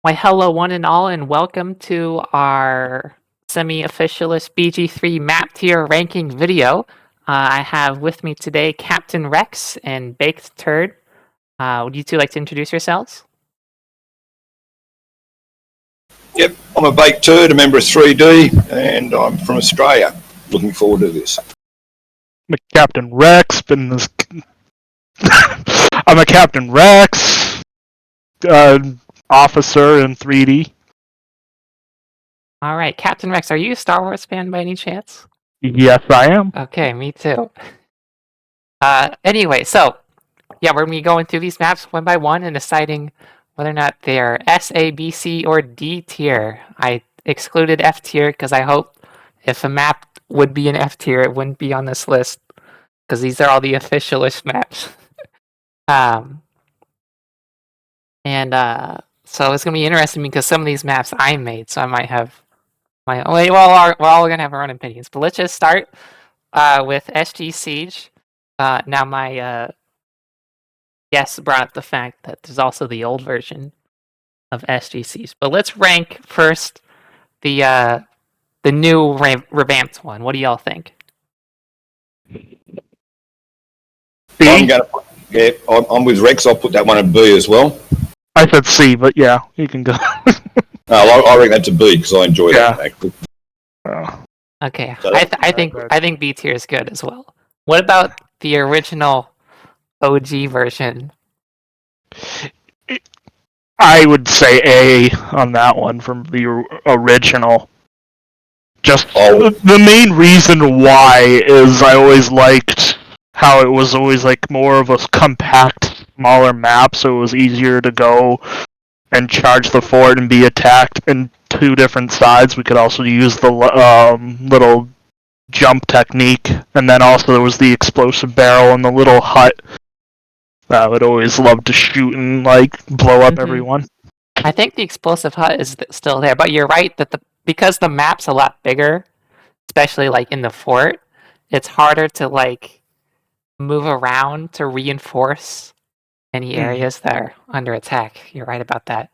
Why, hello, one and all, and welcome to our semi-officialist BG3 map tier ranking video. I have with me today Captain Rex and Baked Turd. Would you two like to introduce yourselves? Yep, I'm a baked turd, a member of 3D, and I'm from Australia. Looking forward to this. I'm a Captain Rex, I'm a Captain Rex, officer in 3D. All right, Captain Rex, are you a Star Wars fan by any chance? Yes, I am. Okay, me too. Anyway, so yeah, we're gonna be going through these maps one by one and deciding whether or not they're S, A, B, C, or D tier. I excluded F tier because I hope if a map would be an F tier, it wouldn't be on this list because these are all the officialist maps. So it's gonna be interesting because some of these maps I made, so I might have my we're all gonna have our own opinions. But let's just start with SG Siege. Now my guest brought up the fact that there's also the old version of SG Siege. But let's rank first the new revamped one. What do y'all think? B? I'm with Rex. I'll put that one at B as well. I said C, but yeah, you can go. I reckon that's a B because I enjoy that actually. Okay, I think B tier is good as well. What about the original OG version? I would say A on that one from the original. Just the main reason why is I always liked how it was always like more of a compact, smaller map, so it was easier to go and charge the fort and be attacked in two different sides. We could also use the little jump technique, and then also there was the explosive barrel and the little hut that I would always love to shoot and like blow up everyone. I think the explosive hut is still there, but you're right that because the map's a lot bigger, especially like in the fort, it's harder to like move around to reinforce any areas that are under attack. You're right about that.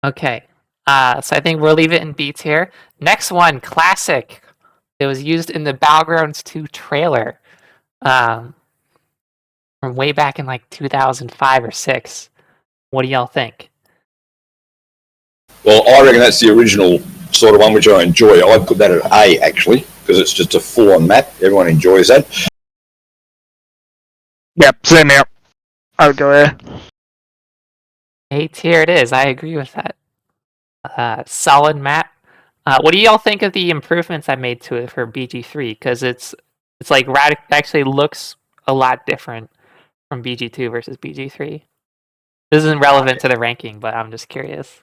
Okay, so I think we'll leave it in B tier. Next one, classic. It was used in the Battlegrounds 2 trailer from way back in like 2005 or 6. What do y'all think? Well, I reckon that's the original sort of one which I enjoy. I'd put that at A actually because it's just a full-on map. Everyone enjoys that. Yep, same here. I would go A. A tier it is. I agree with that. Solid map. What do y'all think of the improvements I made to it for BG3? Because it's like actually looks a lot different from BG2 versus BG3. This isn't relevant to the ranking, but I'm just curious.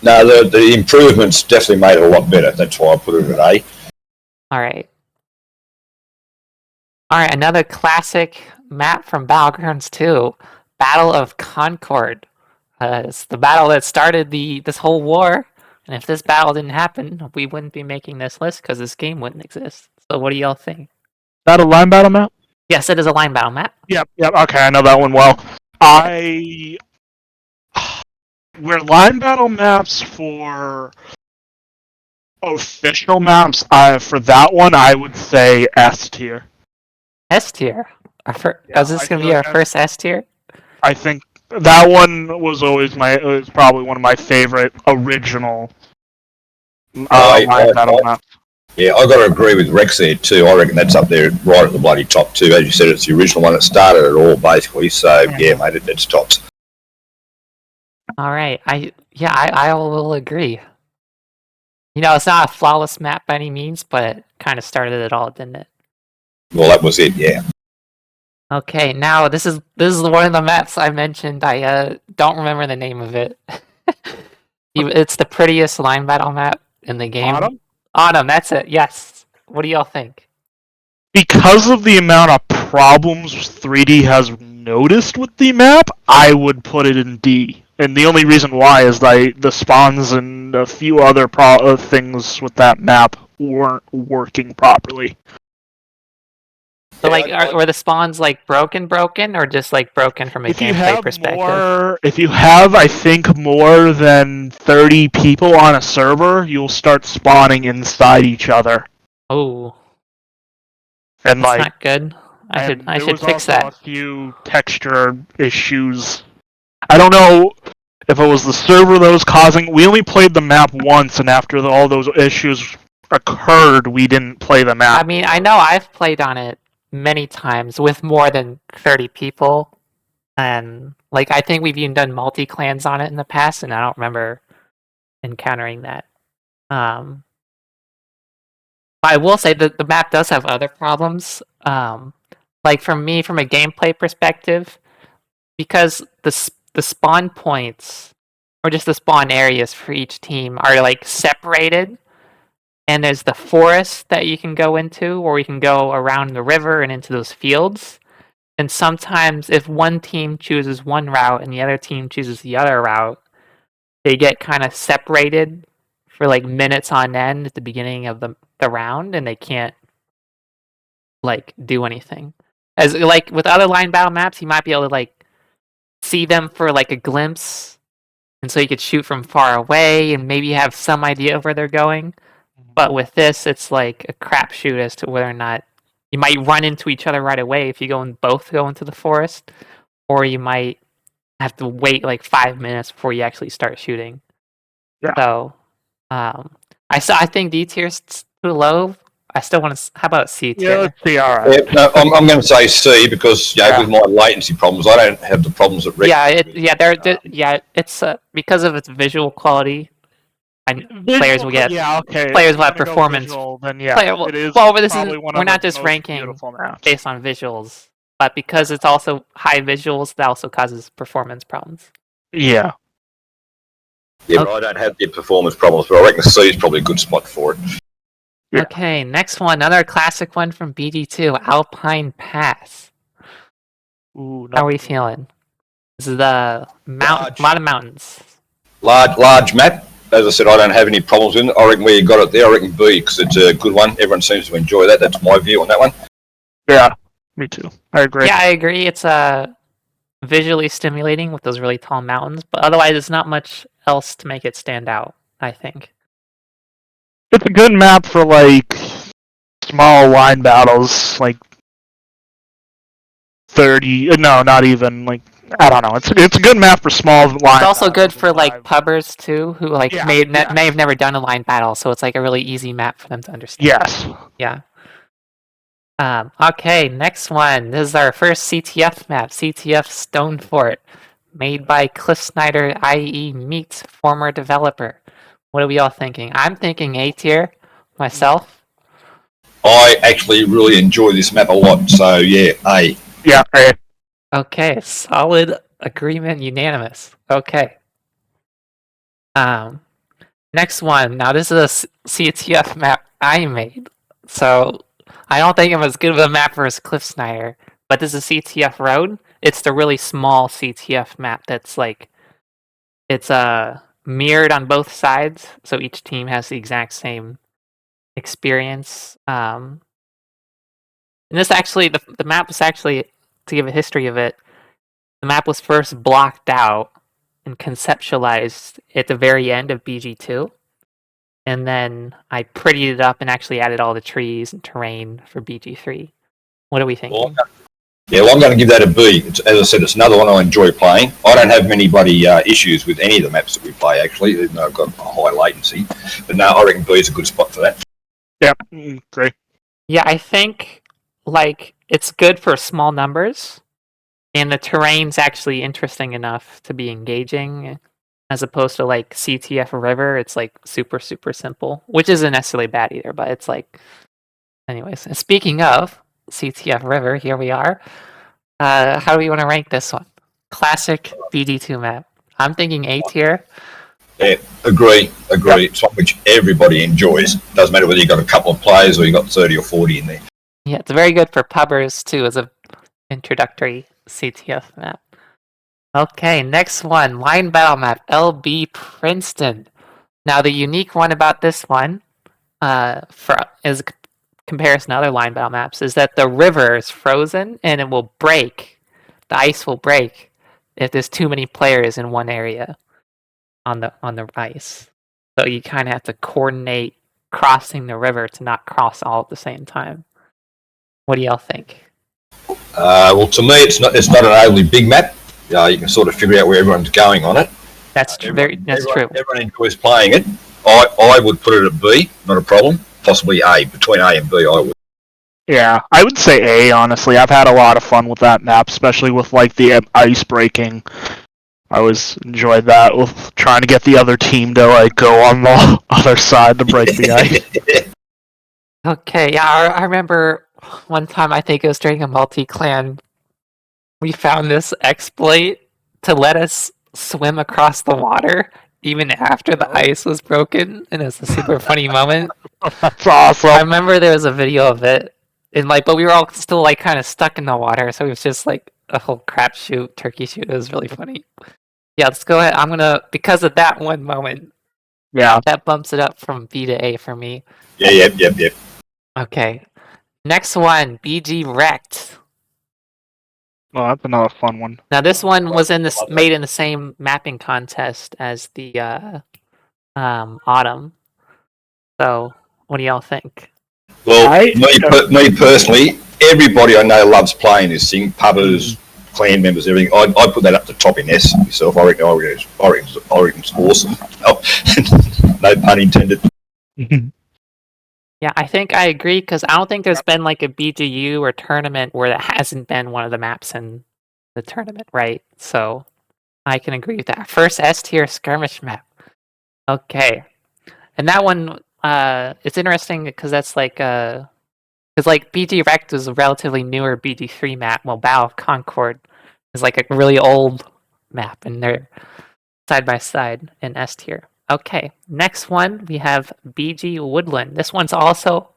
No, the improvements definitely made it a lot better. That's why I put it at A. All right, another classic map from Battlegrounds 2, Battle of Concord. It's the battle that started this whole war, and if this battle didn't happen, we wouldn't be making this list because this game wouldn't exist. So what do y'all think? Is that a line battle map? Yes, it is a line battle map. Yep, okay, I know that one well. Where line battle maps for official maps, for that one, I would say S tier. S tier? Is this going to be our first S tier? I think that one was always probably one of my favorite original line battle maps. Yeah, I've got to agree with Rex there too. I reckon that's up there right at the bloody top too. As you said, it's the original one that started it all basically. So yeah, mate, it's tops. All right, I will agree. You know, it's not a flawless map by any means, but it kind of started it all, didn't it? Well, that was it, yeah. Okay, now this is one of the maps I mentioned. I don't remember the name of it. It's the prettiest line battle map in the game. Autumn, that's it. Yes. What do y'all think? Because of the amount of problems 3D has noticed with the map, I would put it in D. And the only reason why is the spawns and a few other things with that map weren't working properly. So are the spawns like broken, or just like broken from a gameplay perspective? If you have, I think, more than 30 people on a server, you'll start spawning inside each other. Oh, and that's not good. I should fix that. There was also a few texture issues. I don't know if it was the server that was causing. We only played the map once, and after all those issues occurred, we didn't play the map. I mean, I know I've played on it many times with more than 30 people, and like I think we've even done multi-clans on it in the past, and I don't remember encountering that. I will say that the map does have other problems. Like for me, from a gameplay perspective, because the spawn points or just the spawn areas for each team are like separated, and there's the forest that you can go into, or you can go around the river and into those fields. And sometimes, if one team chooses one route and the other team chooses the other route, they get kind of separated for like minutes on end at the beginning of the round, and they can't like do anything. As like with other line battle maps, you might be able to like see them for like a glimpse, and so you could shoot from far away and maybe have some idea of where they're going. But with this, it's like a crapshoot as to whether or not you might run into each other right away if you both go into the forest, or you might have to wait like 5 minutes before you actually start shooting. Yeah. So, I think D tier's too low. I still want to. How about C tier? Yeah, let's see. All right. Yeah, no, I'm going to say C because with my latency problems, I don't have the problems that Rex. It's because of its visual quality. And players will get okay. Players will have performance. Visual, then yeah, It is. Well, this is we're not just ranking based on visuals, but because it's also high visuals, that also causes performance problems. Yeah. Yeah, but I don't have the performance problems, but I reckon C is probably a good spot for it. Yeah. Okay, next one, another classic one from BG2, Alpine Pass. Ooh, How are we feeling? This is the lot of mountains. Large map. As I said, I don't have any problems with it. I reckon where you got it there, I reckon B, because it's a good one. Everyone seems to enjoy that. That's my view on that one. Yeah, me too. I agree. Yeah, I agree. It's visually stimulating with those really tall mountains, but otherwise there's not much else to make it stand out, I think. It's a good map for like small line battles, like 30. No, not even like. I don't know. It's a good map for small line. It's also good for like pubbers too, who like may have never done a line battle, so it's like a really easy map for them to understand. Yes. Yeah. Okay, next one. This is our first CTF map, CTF Stone Fort, made by Cliff Snyder, i.e. meets former developer. What are we all thinking? I'm thinking A tier myself. I actually really enjoy this map a lot, so yeah, A. Yeah, A. Okay, solid agreement, unanimous. Okay. Next one. Now this is a CTF map I made, so I don't think I'm as good of a mapper as Cliff Snyder. But this is CTF Road. It's the really small CTF map that's like it's mirrored on both sides, so each team has the exact same experience. And this actually, the map was actually, to give a history of it, the map was first blocked out and conceptualized at the very end of BG2. And then I prettied it up and actually added all the trees and terrain for BG3. What are we thinking? Well, I'm going to give that a B. As I said, it's another one I enjoy playing. I don't have many bloody issues with any of the maps that we play, actually, even though I've got a high latency. But no, I reckon B is a good spot for that. Yeah, great. Yeah, I think like it's good for small numbers, and the terrain's actually interesting enough to be engaging, as opposed to like CTF River. It's like super simple, which isn't necessarily bad either. But it's like, anyways. Speaking of CTF River, here we are. How do we want to rank this one? Classic BD2 map. I'm thinking A tier. Yeah, agree. Yep. It's one which everybody enjoys. Doesn't matter whether you've got a couple of players or you've got 30 or 40 in there. Yeah, it's very good for pubbers too as a introductory CTF map. Okay, next one, line battle map, LB Princeton. Now the unique one about this one is comparison to other line battle maps is that the river is frozen and it will break. The ice will break if there's too many players in one area on the ice. So you kind of have to coordinate crossing the river to not cross all at the same time. What do y'all think? Well, to me, it's not an overly big map. You can sort of figure out where everyone's going on it. That's true. That's true. Everyone enjoys playing it. I would put it at B, not a problem. Possibly A, between A and B, I would. Yeah, I would say A, honestly. I've had a lot of fun with that map, especially with like the ice breaking. I always enjoyed that with trying to get the other team to like go on the other side to break the ice. Okay, yeah, I remember one time, I think it was during a multi-clan, we found this exploit to let us swim across the water even after the ice was broken, and it was a super funny moment. That's awesome. I remember there was a video of it, and but we were all still like kind of stuck in the water, so it was just like a whole crapshoot, turkey shoot. It was really funny. Yeah, let's go ahead. I'm gonna, because of that one moment, Yeah. that bumps it up from B to A for me. Yeah, yep. Okay. Next one, BG Wrecked. Oh, that's another fun one. Now this one was made in the same mapping contest as the Autumn. So what do y'all think? Well, me personally, everybody I know loves playing this thing. Pubbers, clan members, everything. I put that up to top in S myself. I reckon it's awesome. No pun intended. Yeah, I think I agree, because I don't think there's been like a BGU or tournament where that hasn't been one of the maps in the tournament, right? So I can agree with that. First S tier skirmish map. Okay. And that one, it's interesting because that's like, because like BG Rect is a relatively newer BG3 map, while Battle of Concord is like a really old map, and they're side by side in S tier. Okay, next one we have BG Woodland. This one's also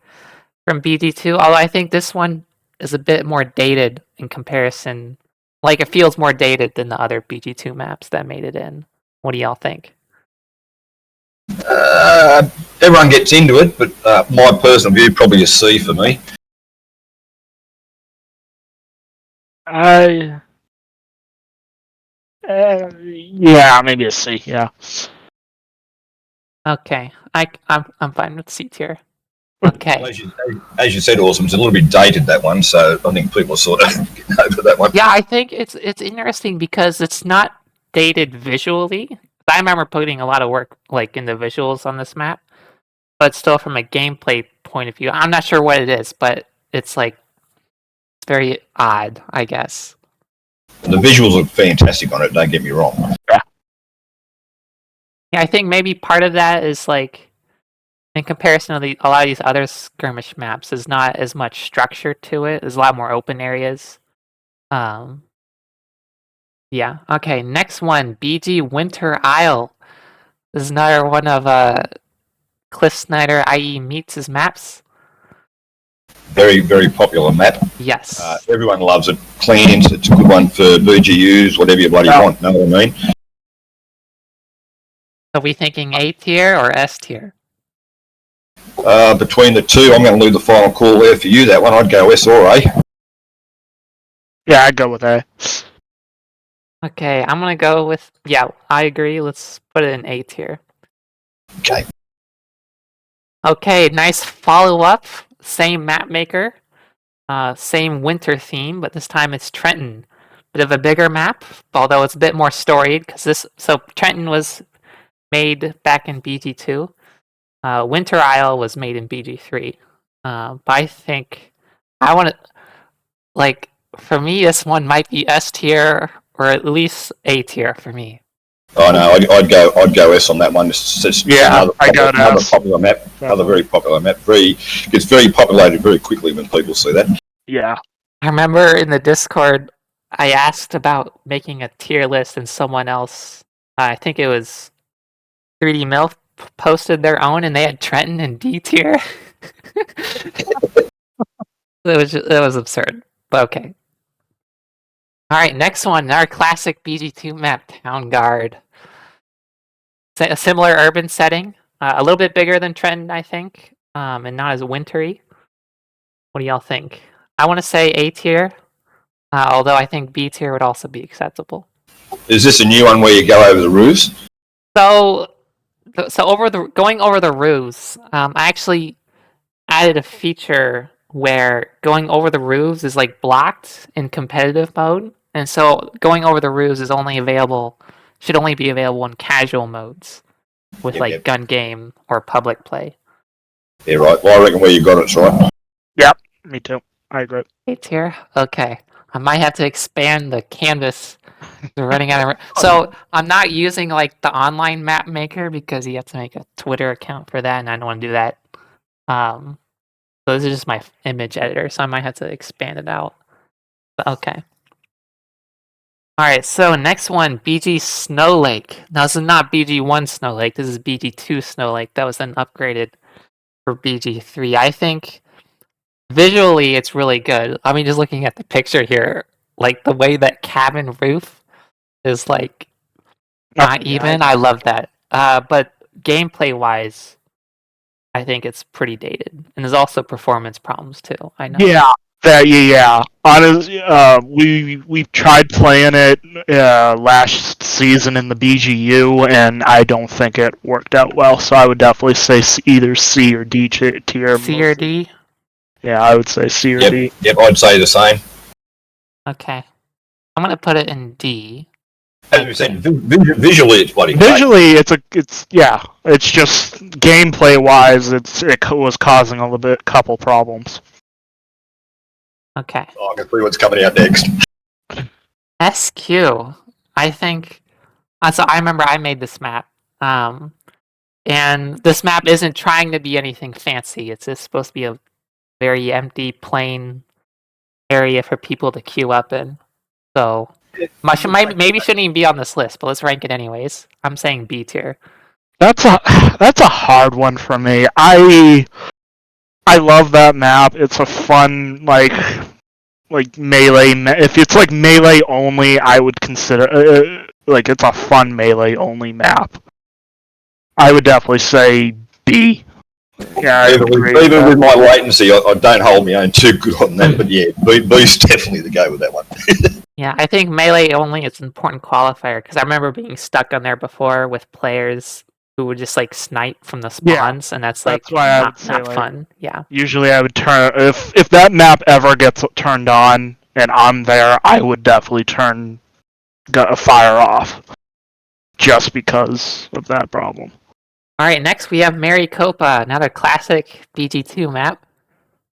from BG2, although I think this one is a bit more dated in comparison. Like, it feels more dated than the other BG2 maps that made it in. What do y'all think? Everyone gets into it, but my personal view, probably a C for me. Yeah, maybe a C. Yeah. Okay, I'm fine with C tier. Okay. As you said, Awesome, it's a little bit dated, that one, so I think people are sort of getting over that one. Yeah, I think it's interesting because it's not dated visually. I remember putting a lot of work like in the visuals on this map, but still from a gameplay point of view, I'm not sure what it is, but it's like it's very odd, I guess. The visuals are fantastic on it, don't get me wrong. Yeah, I think maybe part of that is like, in comparison to a lot of these other skirmish maps, there's not as much structure to it. There's a lot more open areas. Yeah. Okay. Next one, BG Winter Isle. This is another one of Cliff Snyder, i.e. Meets' maps. Very, very popular map. Yes. Everyone loves it. Clans, it's a good one for BGUs, whatever you bloody want. Know what I mean? Are we thinking A tier or S tier? Between the two, I'm going to leave the final call there for you. That one, I'd go S or A. Yeah, I'd go with A. Okay, I'm gonna go with, yeah, I agree. Let's put it in A tier. Okay. Okay, nice follow-up. Same map maker. Same winter theme, but this time it's Trenton. Bit of a bigger map, although it's a bit more storied, because so Trenton was made back in BG2. Winter Isle was made in BG3. But I think I want to, like, for me, this one might be S tier or at least A tier for me. Oh no, I'd go S on that one. It's another popular map, another very popular map. Gets very populated very quickly when people see that. Yeah. I remember in the Discord, I asked about making a tier list, and someone else, I think it was 3D Milk, posted their own, and they had Trenton in D tier. It was absurd, but okay. All right, next one, our classic BG2 map, Town Guard. A similar urban setting, a little bit bigger than Trenton, I think, and not as wintry. What do y'all think? I want to say A tier, although I think B tier would also be acceptable. Is this a new one where you go over the roofs? So going over the roofs, I actually added a feature where going over the roofs is like blocked in competitive mode, and so going over the roofs should only be available in casual modes with Yep. gun game or public play. Yeah, right. Well, I reckon where you got it's right. Yep, me too. I agree. A tier? Okay. I might have to expand the canvas. We're running out of. So I'm not using the online map maker because you have to make a Twitter account for that, and I don't want to do that. So this is just my image editor, so I might have to expand it out. But okay. All right. So next one, BG Snow Lake. Now this is not BG1 Snow Lake. This is BG2 Snow Lake. That was then upgraded for BG3. I think visually it's really good. I mean, just looking at the picture here, the way that cabin roof is not even. I love that. But gameplay wise, I think it's pretty dated, and there's also performance problems too. I know. Yeah. Honestly, we've tried playing it last season in the BGU, and I don't think it worked out well. So I would definitely say either C or D tier. C or D? Yeah, I would say C or D. Yep, I'd say the same. Okay, I'm gonna put it in D. As we said, visually it's bloody Visually, it's just gameplay wise, it was causing couple problems. Okay. Oh, I can see what's coming out next. SQ. I think. So I remember I made this map. And this map isn't trying to be anything fancy. It's just supposed to be a very empty, plain area for people to queue up in. So maybe shouldn't even be on this list, but let's rank it anyways. I'm saying B tier. That's a hard one for me. I love that map. It's a fun melee. If it's melee only, I would consider it's a fun melee only map. I would definitely say B. Yeah, even with my latency, I don't hold my own too good on that. But yeah, B's definitely the go with that one. Yeah, I think melee only is an important qualifier because I remember being stuck on there before with players who would just snipe from the spawns, and that's why I would say, not fun. Yeah. Usually, I would turn if that map ever gets turned on and I'm there, I would definitely fire off, just because of that problem. All right, next we have Maricopa, another classic BG2 map.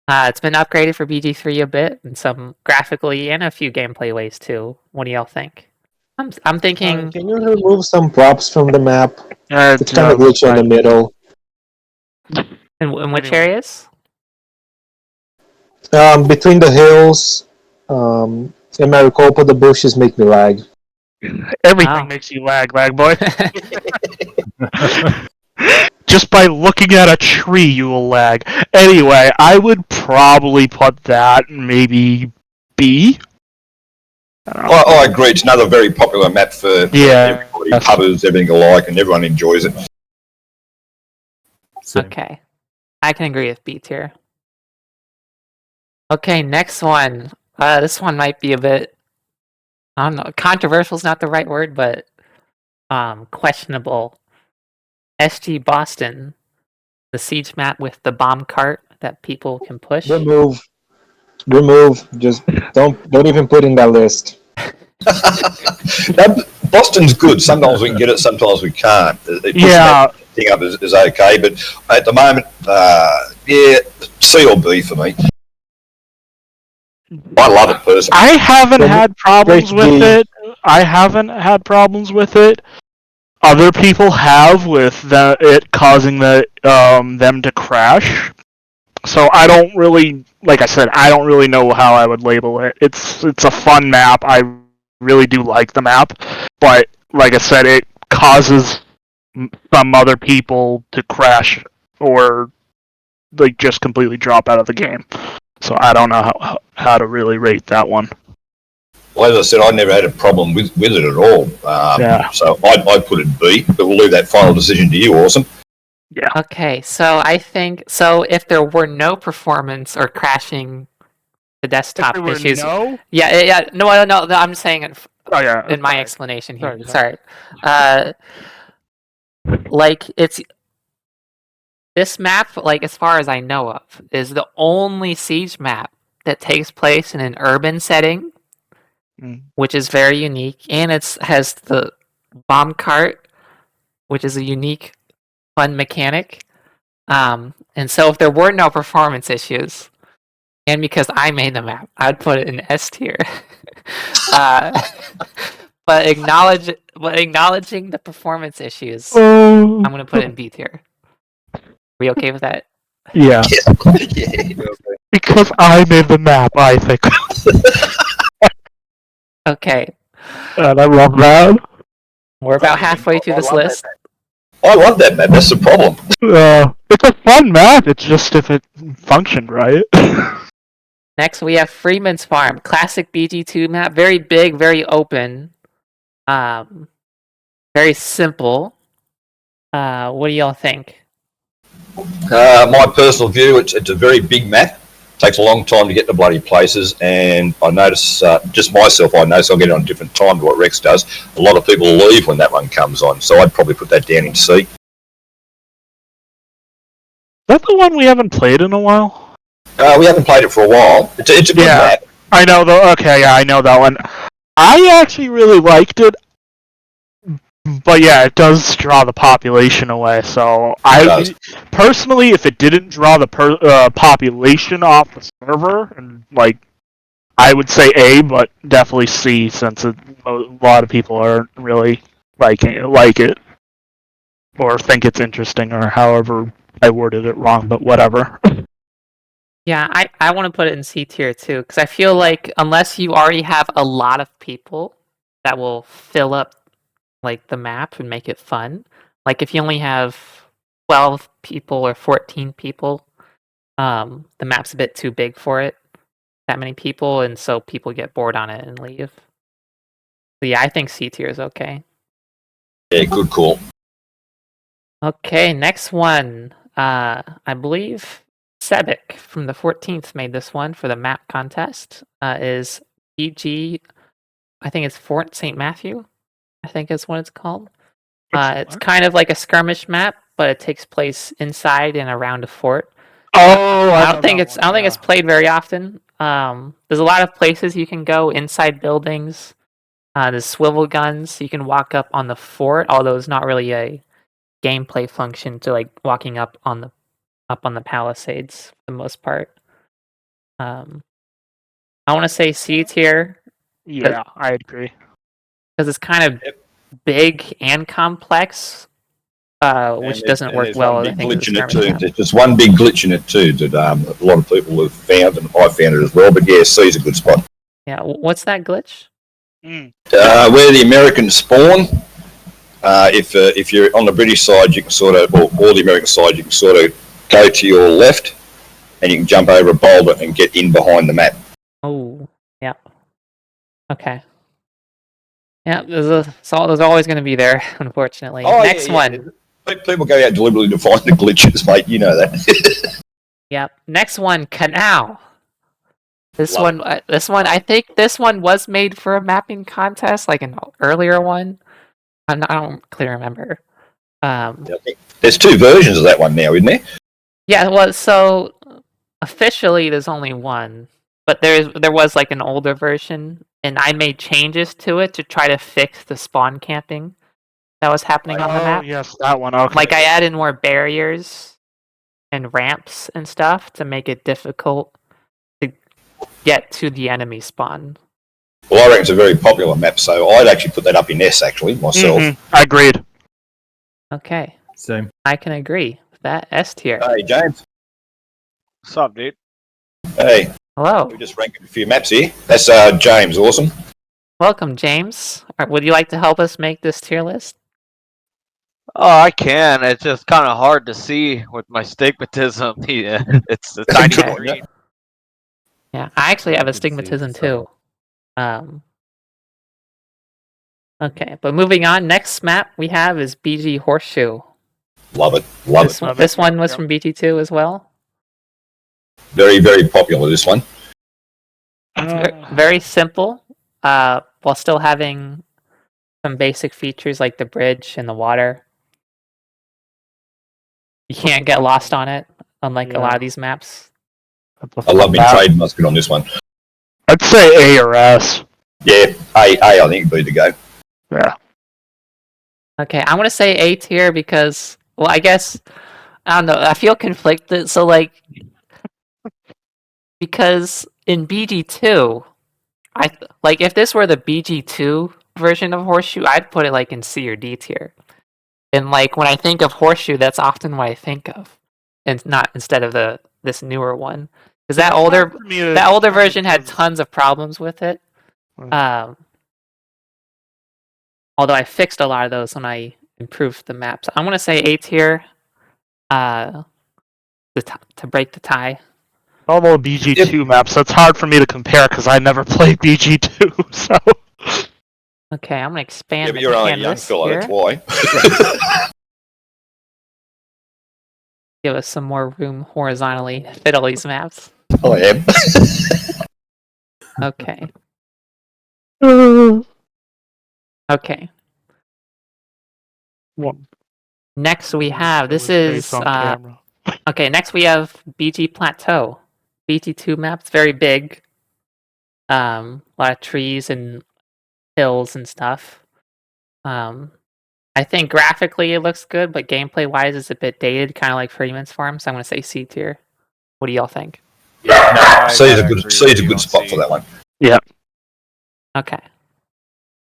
It's been upgraded for BG3 a bit, and some graphically and a few gameplay ways too. What do y'all think? I'm thinking. Can you remove some props from the map? It's kind of no, glitchy in the middle. In which areas? Between the hills, in Maricopa, the bushes make me lag. Everything makes you lag, boy. Just by looking at a tree, you will lag. Anyway, I would probably put that maybe B. I agree. It's another very popular map for everybody. Pubbers, everything alike, and everyone enjoys it. Okay, I can agree with B tier. Okay, next one. This one might be a bit, I don't know, controversial is not the right word, but questionable. SG Boston, the siege map with the bomb cart that people can push. Remove. Just don't even put in that list. Boston's good. Sometimes we can get it, sometimes we can't. Yeah. Thing up is okay, but at the moment, C or B for me. I love it personally. I haven't had problems with it. Other people have with it causing them to crash. So I don't really, like I said, I don't really know how I would label it. It's a fun map. I really do like the map, but like I said, it causes some other people to crash or just completely drop out of the game. So I don't know how to really rate that one. Well, as I said, I never had a problem with it at all. So I'd put it B, but we'll leave that final decision to you, Awesome. Yeah. Okay, so I think if there were no performance or crashing the desktop If there were issues, no. no, I'm saying it Oh yeah. in my sorry. explanation here. Sorry. Sorry. Like it's this map, like as far as I know of, is the only Siege map that takes place in an urban setting, Mm. which is very unique, and has the bomb cart, which is a unique, fun mechanic. And so if there were no performance issues, and because I made the map, I'd put it in S tier. uh, but acknowledging the performance issues, Oh. I'm gonna put it in B tier. We okay with that? Yeah. Yeah. Because I made the map, I think. Okay, And I love that. we're about halfway through this list. I love that map. That's the problem. It's a fun map. It's just if it functioned right. Next, we have Freeman's Farm, classic BG2 map, very big, very open, very simple. What do y'all think? My personal view, it's a very big map. Takes a long time to get to bloody places, and I notice, just myself, I notice I'll get it on a different time to what Rex does. A lot of people leave when that one comes on, so I'd probably put that down in C. Is that the one we haven't played in a while? We haven't played it for a while. It's a good map. I know okay, yeah, I know that one. I actually really liked it, but yeah, it does draw the population away. So personally, if it didn't draw the population off the server, and like, I would say A, but definitely C, since a lot of people aren't really like it or think it's interesting, or however I worded it wrong, but whatever. Yeah, I want to put it in C tier too, because I feel like unless you already have a lot of people that will fill up like the map and make it fun, like if you only have 12 people or 14 people, the map's a bit too big for it, that many people, and so people get bored on it and leave. So yeah, I think C tier is okay. Yeah, good call. Okay, next one. I believe Sebek from the 14th made this one for the map contest. Is BG, I think it's Fort St. Matthew, I think is what it's called. It's kind of like a skirmish map, but it takes place inside and around a fort. I don't think it's played very often. There's a lot of places you can go inside buildings. There's swivel guns. You can walk up on the fort, although it's not really a gameplay function to like walking up on the palisades for the most part. I want to say C tier. Yeah, I agree. Because it's kind of big and complex, which doesn't work well. I think There's just one big glitch in it too that a lot of people have found, and I found it as well. But yeah, C is a good spot. Yeah, what's that glitch? Where the Americans spawn. If you're on the British side, you can sort of, or the American side, you can sort of go to your left, and you can jump over a boulder and get in behind the map. Oh, yeah. Okay. Yeah, there's always going to be there, unfortunately. Next one. People go out deliberately to find the glitches, mate. You know that. Yep. Next one, Canal. This one, I think this one was made for a mapping contest, like an earlier one. I don't clearly remember. There's two versions of that one now, isn't there? Yeah, well, so officially there's only one, but there was like an older version, and I made changes to it to try to fix the spawn camping that was happening on the map. Yes, that one. Okay. Like I added more barriers and ramps and stuff to make it difficult to get to the enemy spawn. Well, I reckon it's a very popular map, so I'd actually put that up in S, actually, myself. I agreed. Okay. Same. I can agree with that. S tier. Hey, James. What's up, dude? Hey. Hello. We just ranked a few maps here. That's James. Awesome. Welcome, James. Would you like to help us make this tier list? Oh, I can. It's just kind of hard to see with my stigmatism. Yeah, it's a tiny screen. Yeah, I actually have a I can see stigmatism it, too. so- Okay, but moving on. Next map we have is BG Horseshoe. Love it. Love it. This one was Yep. from BG2 as well. Very, very popular, this one. It's very simple, while still having some basic features like the bridge and the water. You can't get lost on it, unlike a lot of these maps. I love my trade musket on this one. I'd say A or S. Yeah, A, I think would be the go. Yeah. Okay, I'm gonna say A tier because, well, I guess I don't know. I feel conflicted. So like, because in BG2, like if this were the BG2 version of Horseshoe, I'd put it like in C or D tier. And like when I think of Horseshoe, that's often what I think of, and not instead of this newer one. Because that older version had tons of problems with it. Although I fixed a lot of those when I improved the maps. I'm gonna say A tier. To break the tie. Although BG2 maps, that's hard for me to compare because I never played BG2. So. Okay, I'm gonna expand. Yeah, but you're only a young fella, here. that's why. Give us some more room horizontally to fit all these maps. I am. Okay. Okay. What? Next we have okay. Next we have BG Plateau. BG2 map's very big. A lot of trees and hills and stuff. I think graphically it looks good, but gameplay wise it's a bit dated, kind of like Freeman's Farm. So I'm gonna say C tier. What do y'all think? Yeah, no, C's a good spot for that one. Yeah. Okay.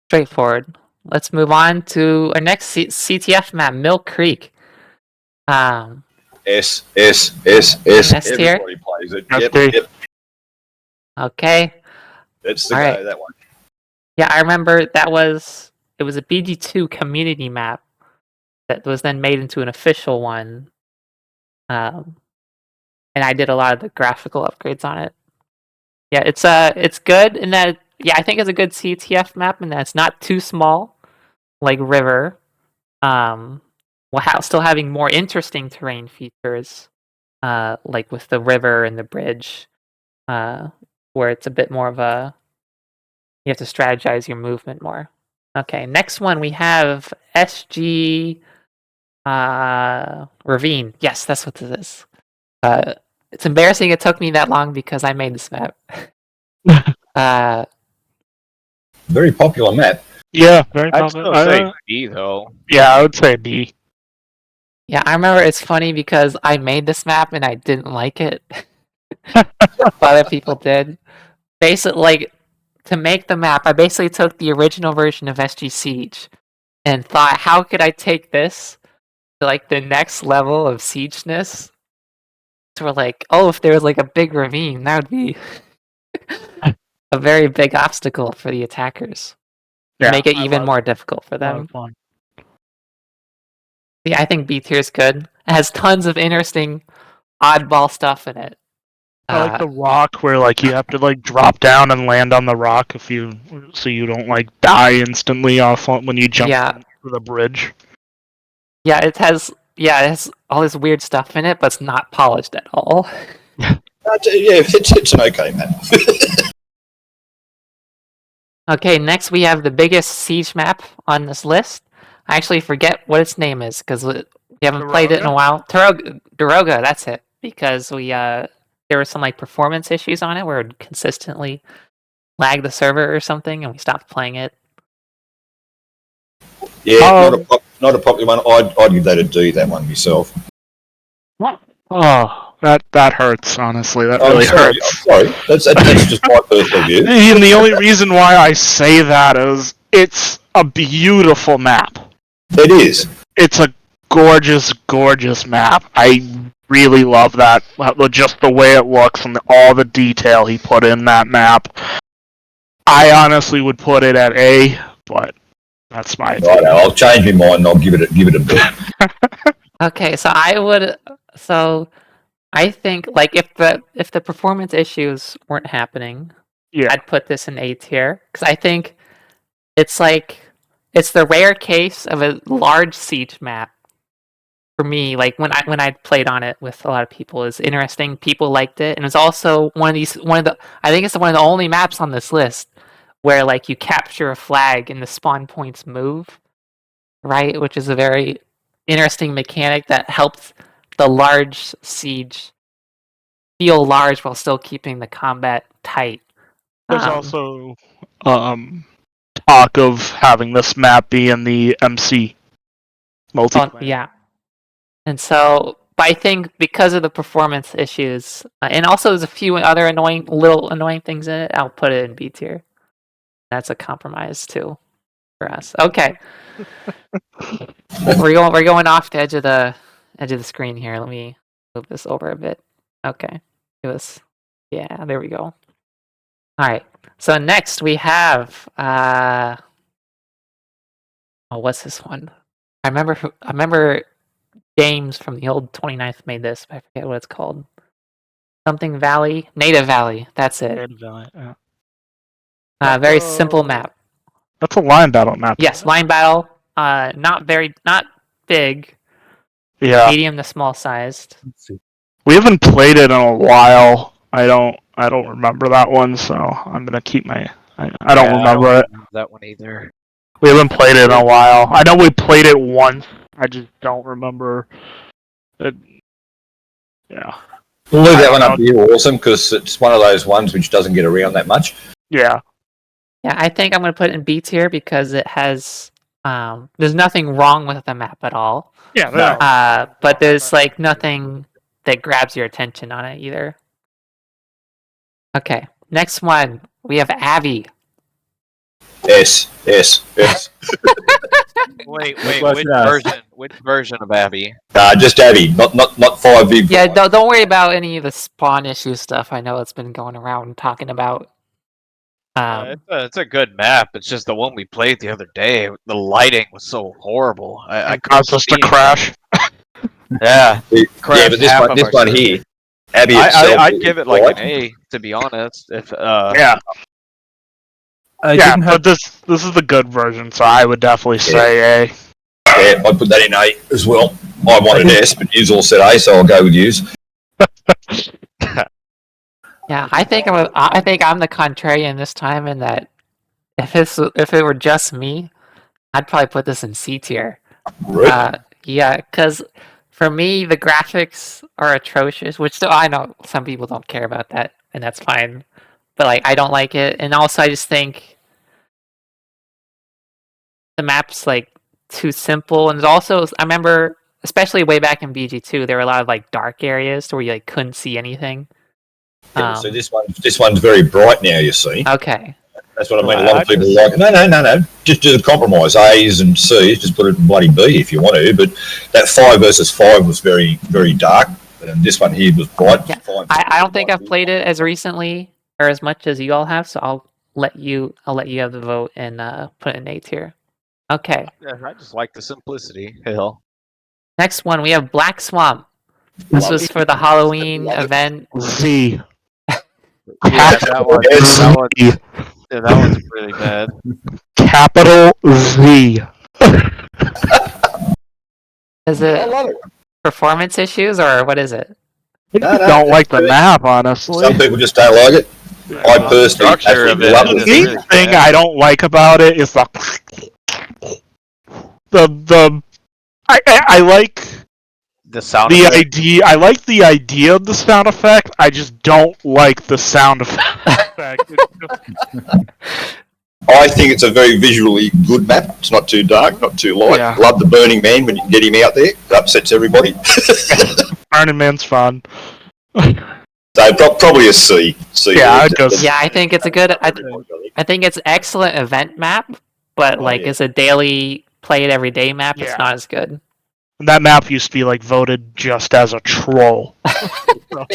Straightforward. Let's move on to our next CTF map, Mill Creek. S. S tier? Everybody plays it. Yep. Okay. That's the All go, that one. Yeah, I remember it was a BG2 community map that was then made into an official one. And I did a lot of the graphical upgrades on it. Yeah, it's good in that I think it's a good CTF map in that it's not too small, like River. While still having more interesting terrain features, like with the river and the bridge, where it's a bit more of you have to strategize your movement more. Okay, next one we have SG Ravine. Yes, that's what this is. It's embarrassing it took me that long because I made this map. Very popular map. Yeah, very I'd popular. still say D though. Yeah, I would say D. Yeah, I remember it's funny because I made this map and I didn't like it. Other people did. Basically, like, to make the map, I basically took the original version of SG Siege and thought, how could I take this to, like, the next level of siegeness? So we're like, oh, if there was, like, a big ravine, that would be a very big obstacle for the attackers. Yeah, Make it even more difficult for them. Fun. Yeah, I think B tier is good. It has tons of interesting, oddball stuff in it. I like the rock where like you have to like drop down and land on the rock so you don't like die instantly off when you jump to the bridge. Yeah, it has all this weird stuff in it, but it's not polished at all. It's an okay map. Okay, next we have the biggest siege map on this list. I actually forget what its name is because we haven't played it in a while. Daroga, that's it. Because there were some like performance issues on it where it would consistently lag the server or something, and we stopped playing it. Yeah, not a popular one. I'd give that a D, that one myself. What? Oh, that hurts. Honestly, that really hurts. I'm sorry, that's just my personal view. And the only reason why I say that is it's a beautiful map. It is. It's a gorgeous, gorgeous map. I really love that. Just the way it looks and all the detail he put in that map. I honestly would put it at A, but that's my opinion. Right, I'll change my mind and I'll give it a B. Okay, so I think like if the performance issues weren't happening, I'd put this in A tier because I think it's the rare case of a large siege map for me, like when I played on it with a lot of people, is interesting. People liked it, and it's also one of the I think it's one of the only maps on this list where like you capture a flag and the spawn points move, right? Which is a very interesting mechanic that helps the large siege feel large while still keeping the combat tight. There's also talk of having this map be in the MC multiplayer. Yeah. And so, but I think because of the performance issues, and also there's a few other little annoying things in it, I'll put it in B tier. That's a compromise too for us. Okay, we're going off the edge of the screen here. Let me move this over a bit. Okay, yeah, there we go. All right. So next we have what's this one? I remember James from the old 29th made this, but I forget what it's called. Something Valley? Native Valley. That's it. Native Valley, yeah. Very simple map. That's a line battle map. Yes, line battle. Not big. Yeah. Medium to small sized. We haven't played it in a while. I don't remember that one, so I'm gonna keep my. I don't remember it. That one either. We haven't played it in a while. I know we played it once. I just don't remember it. Yeah. We'll leave that one up here, awesome, because it's one of those ones which doesn't get around that much. Yeah. Yeah, I think I'm going to put it in B tier because it has. There's nothing wrong with the map at all. Yeah. No. But there's like nothing that grabs your attention on it either. Okay, next one we have Abby. Yes. Wait, which version of Abby? Just Abby, not 5v. Yeah, don't worry about any of the spawn issue stuff. I know it's been going around talking about. It's a good map. It's just the one we played the other day. The lighting was so horrible. I caused us to crash. Yeah, but this one here, Abby itself. I'd give it like an A, to be honest. If yeah. But this is the good version, so I would definitely say A. Yeah, I'd put that in A as well. I wanted S, but yous all said A, so I'll go with yous. Yeah, I think I'm the contrarian this time in that if it were just me, I'd probably put this in C tier. Right. Yeah, because for me the graphics are atrocious, which I know some people don't care about that, and that's fine. But like I don't like it, and also I just think the map's like too simple, and there's also I remember especially way back in BG2 there were a lot of like dark areas where you like couldn't see anything. Yeah, so this one's very bright now. You see. Okay. That's what I mean. A lot of people are like, no. Just do the compromise. A's and C's. Just put it in bloody B if you want to. But that 5 versus 5 was very, very dark, and this one here was bright. Yeah. I don't think I've played it as recently or as much as you all have, so I'll let you have the vote and put it in A tier. Okay. Yeah, I just like the simplicity. Hell. Next one we have Black Swamp. This was for the Halloween event. Z. Yeah, that one's really bad. Capital Z. Is it performance issues or what is it? I don't like the map, honestly. Some people just don't like it. I personally love The it. main thing I don't like about it is the I like the sound idea. I like the idea of the sound effect. I just don't like the sound effect. I think it's a very visually good map. It's not too dark, not too light. Yeah. Love the Burning Man when you can get him out there. It upsets everybody. Burning Man's fun. So probably a C. Yeah, I'd go. Yeah, I think it's a good. I think it's excellent event map, but as a daily play it every day map, it's not as good. That map used to be like voted just as a troll. That was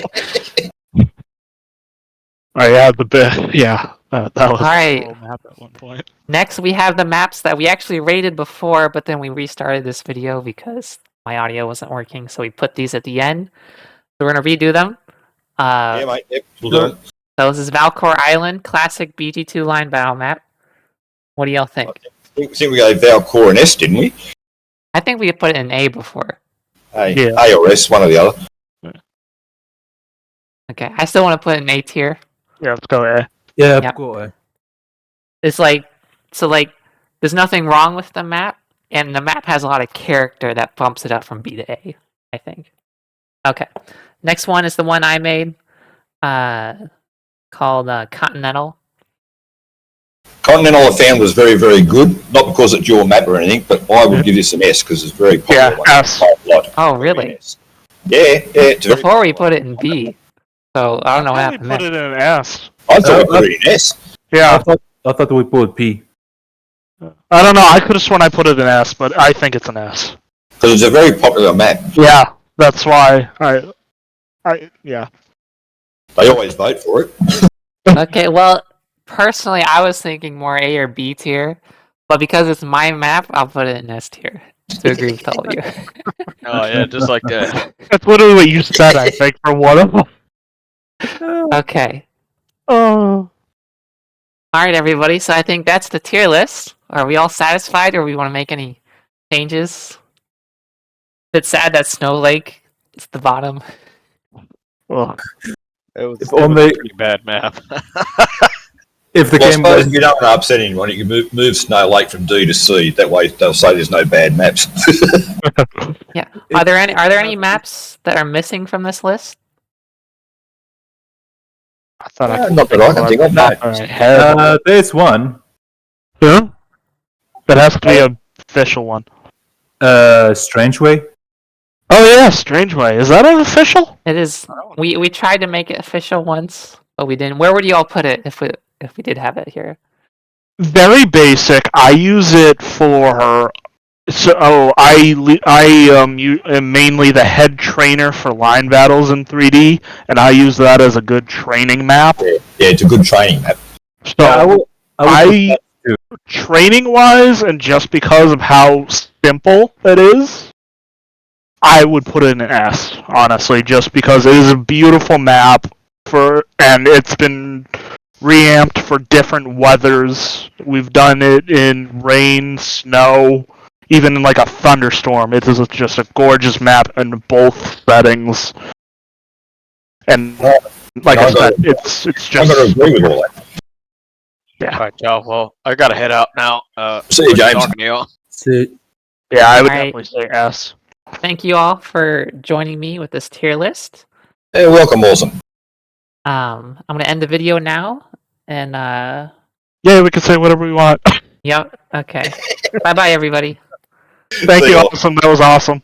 all right. a map at one point. Next, we have the maps that we actually rated before, but then we restarted this video because my audio wasn't working, so we put these at the end. So we're gonna redo them. Yeah, mate. Yep, we'll do it. So this is Valcor Island, classic BG2 line battle map. What do y'all think? I think we gave Valcor an S, didn't we? I think we put it in A before. Yeah. A or S, one or the other. Okay, I still want to put it in A tier. Yeah, let's go A. Yeah, Yeah. go A. It's like there's nothing wrong with the map, and the map has a lot of character that bumps it up from B to A, I think. Okay. Next one is the one I made, called Continental. Continental I found was very, very good. Not because it's your map or anything, but I would give this an S because it's very popular. Yeah, S. Oh, really? Yeah, it's very Before we put it in B, so I don't know what I thought we happened put there. it in an S. I thought we put it in S. Yeah, I thought we put P. I don't know. I could have sworn I put it in S, but I think it's an S. Because it's a very popular map. Yeah, that's why yeah. They always vote for it. Okay, well, personally, I was thinking more A or B tier, but because it's my map, I'll put it in S tier to agree with all of you. Oh yeah, just like that. That's literally what you said, I think, for one of them. Okay. Oh. All right, everybody. So I think that's the tier list. Are we all satisfied, or we want to make any changes? It's sad that Snow Lake is the bottom. Well, It was, If it was only- a pretty bad map. If the Well, I game suppose was if you don't want to upset anyone, you can move Snow Lake from D to C. That way they'll say there's no bad maps. Yeah. Are there any maps that are missing from this list? I thought I could Not that I can think of, no. there's one. Yeah? That has to be an official one. Strange Way. Oh yeah, Strange Way. Is that an official? It is. We tried to make it official once, but we didn't. Where would you all put it if we did have it here? Very basic. I use it for. So I am mainly the head trainer for line battles in 3D, and I use that as a good training map. Yeah, it's a good training map. So I will training wise, and just because of how simple it is, I would put it in an S, honestly, just because it is a beautiful map and it's been reamped for different weathers. We've done it in rain, snow, even in like a thunderstorm. It is just a gorgeous map in both settings. And like I said, it's I'm just going to agree with all that. yeah. Alright, y'all. Well, I gotta head out now. See you, good James. talking to y'all. Yeah, I would Alright. definitely say S. Thank you all for joining me with this tier list. Yeah, welcome, awesome. I'm gonna end the video now, and Yeah, we can say whatever we want. yep. Okay. Bye bye, everybody. Thank See you, y'all. awesome. That was awesome.